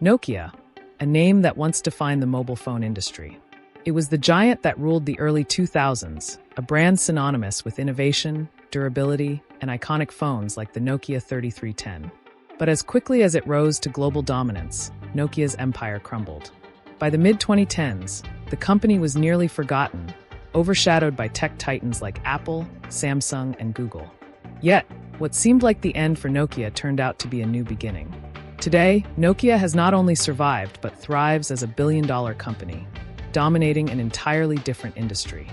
Nokia, a name that once defined the mobile phone industry. It was the giant that ruled the early 2000s, a brand synonymous with innovation, durability, and iconic phones like the Nokia 3310. But as quickly as it rose to global dominance, Nokia's empire crumbled. By the mid-2010s, the company was nearly forgotten, overshadowed by tech titans like Apple, Samsung, and Google. Yet, what seemed like the end for Nokia turned out to be a new beginning. Today, Nokia has not only survived but thrives as a billion-dollar company, dominating an entirely different industry.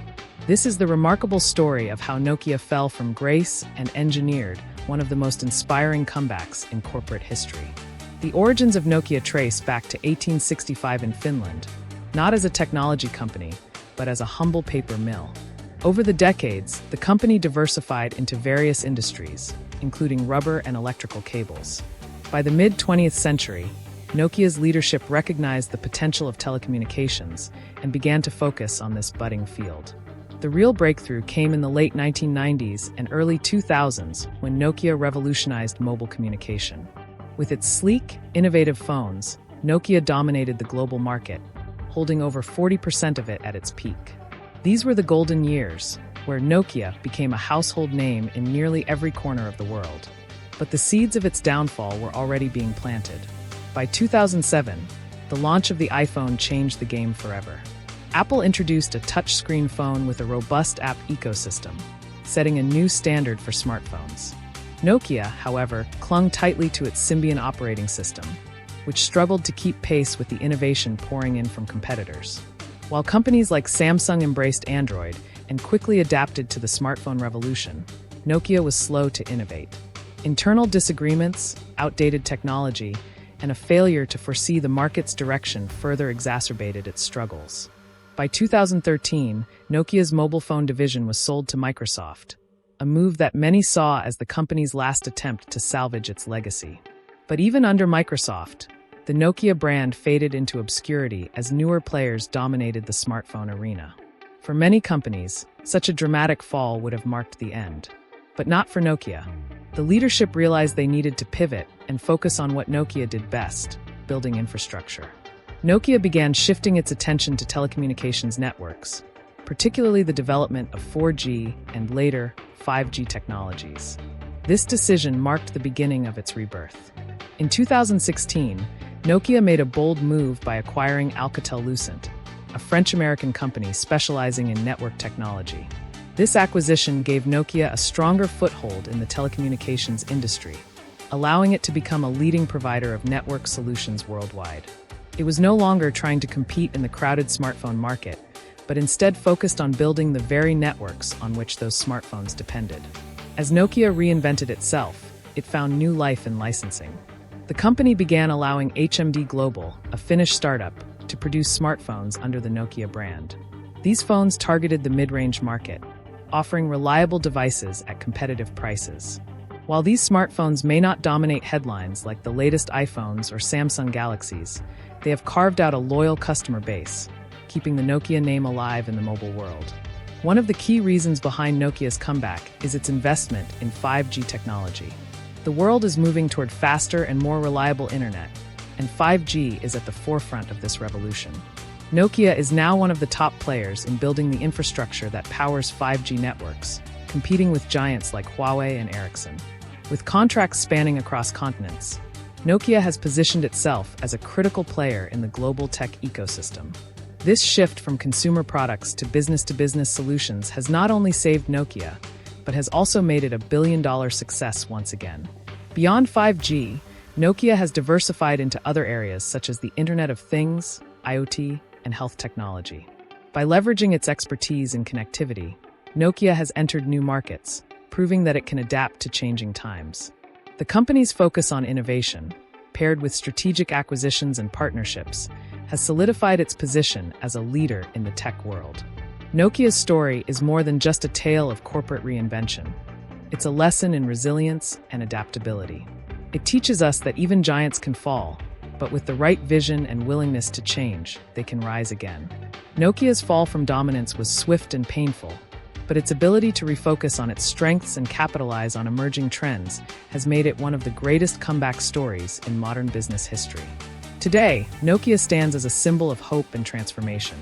This is the remarkable story of how Nokia fell from grace and engineered one of the most inspiring comebacks in corporate history. The origins of Nokia trace back to 1865 in Finland, not as a technology company, but as a humble paper mill. Over the decades, the company diversified into various industries, including rubber and electrical cables. By the mid-20th century, Nokia's leadership recognized the potential of telecommunications and began to focus on this budding field. The real breakthrough came in the late 1990s and early 2000s when Nokia revolutionized mobile communication. With its sleek, innovative phones, Nokia dominated the global market, holding over 40% of it at its peak. These were the golden years, where Nokia became a household name in nearly every corner of the world. But the seeds of its downfall were already being planted. By 2007, the launch of the iPhone changed the game forever. Apple introduced a touchscreen phone with a robust app ecosystem, setting a new standard for smartphones. Nokia, however, clung tightly to its Symbian operating system, which struggled to keep pace with the innovation pouring in from competitors. While companies like Samsung embraced Android and quickly adapted to the smartphone revolution, Nokia was slow to innovate. Internal disagreements, outdated technology, and a failure to foresee the market's direction further exacerbated its struggles. By 2013, Nokia's mobile phone division was sold to Microsoft, a move that many saw as the company's last attempt to salvage its legacy. But even under Microsoft, the Nokia brand faded into obscurity as newer players dominated the smartphone arena. For many companies, such a dramatic fall would have marked the end. But not for Nokia. The leadership realized they needed to pivot and focus on what Nokia did best, building infrastructure. Nokia began shifting its attention to telecommunications networks, particularly the development of 4G and later 5G technologies. This decision marked the beginning of its rebirth. In 2016, Nokia made a bold move by acquiring Alcatel-Lucent, a French-American company specializing in network technology. This acquisition gave Nokia a stronger foothold in the telecommunications industry, allowing it to become a leading provider of network solutions worldwide. It was no longer trying to compete in the crowded smartphone market, but instead focused on building the very networks on which those smartphones depended. As Nokia reinvented itself, it found new life in licensing. The company began allowing HMD Global, a Finnish startup, to produce smartphones under the Nokia brand. These phones targeted the mid-range market, offering reliable devices at competitive prices. While these smartphones may not dominate headlines like the latest iPhones or Samsung Galaxies, they have carved out a loyal customer base, keeping the Nokia name alive in the mobile world. One of the key reasons behind Nokia's comeback is its investment in 5G technology. The world is moving toward faster and more reliable internet, and 5G is at the forefront of this revolution. Nokia is now one of the top players in building the infrastructure that powers 5G networks, competing with giants like Huawei and Ericsson. With contracts spanning across continents, Nokia has positioned itself as a critical player in the global tech ecosystem. This shift from consumer products to business-to-business solutions has not only saved Nokia, but has also made it a billion-dollar success once again. Beyond 5G, Nokia has diversified into other areas such as the Internet of Things, IoT, and health technology. By leveraging its expertise in connectivity, Nokia has entered new markets, proving that it can adapt to changing times. The company's focus on innovation, paired with strategic acquisitions and partnerships, has solidified its position as a leader in the tech world. Nokia's story is more than just a tale of corporate reinvention. It's a lesson in resilience and adaptability. It teaches us that even giants can fall, but with the right vision and willingness to change, they can rise again. Nokia's fall from dominance was swift and painful, but its ability to refocus on its strengths and capitalize on emerging trends has made it one of the greatest comeback stories in modern business history. Today, Nokia stands as a symbol of hope and transformation.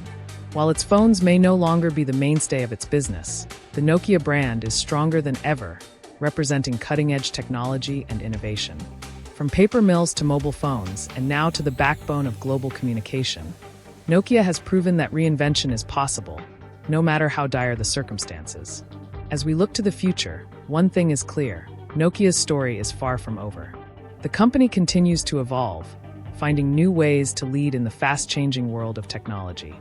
While its phones may no longer be the mainstay of its business, the Nokia brand is stronger than ever, representing cutting-edge technology and innovation. From paper mills to mobile phones, and now to the backbone of global communication, Nokia has proven that reinvention is possible, no matter how dire the circumstances. As we look to the future, one thing is clear: Nokia's story is far from over. The company continues to evolve, finding new ways to lead in the fast-changing world of technology.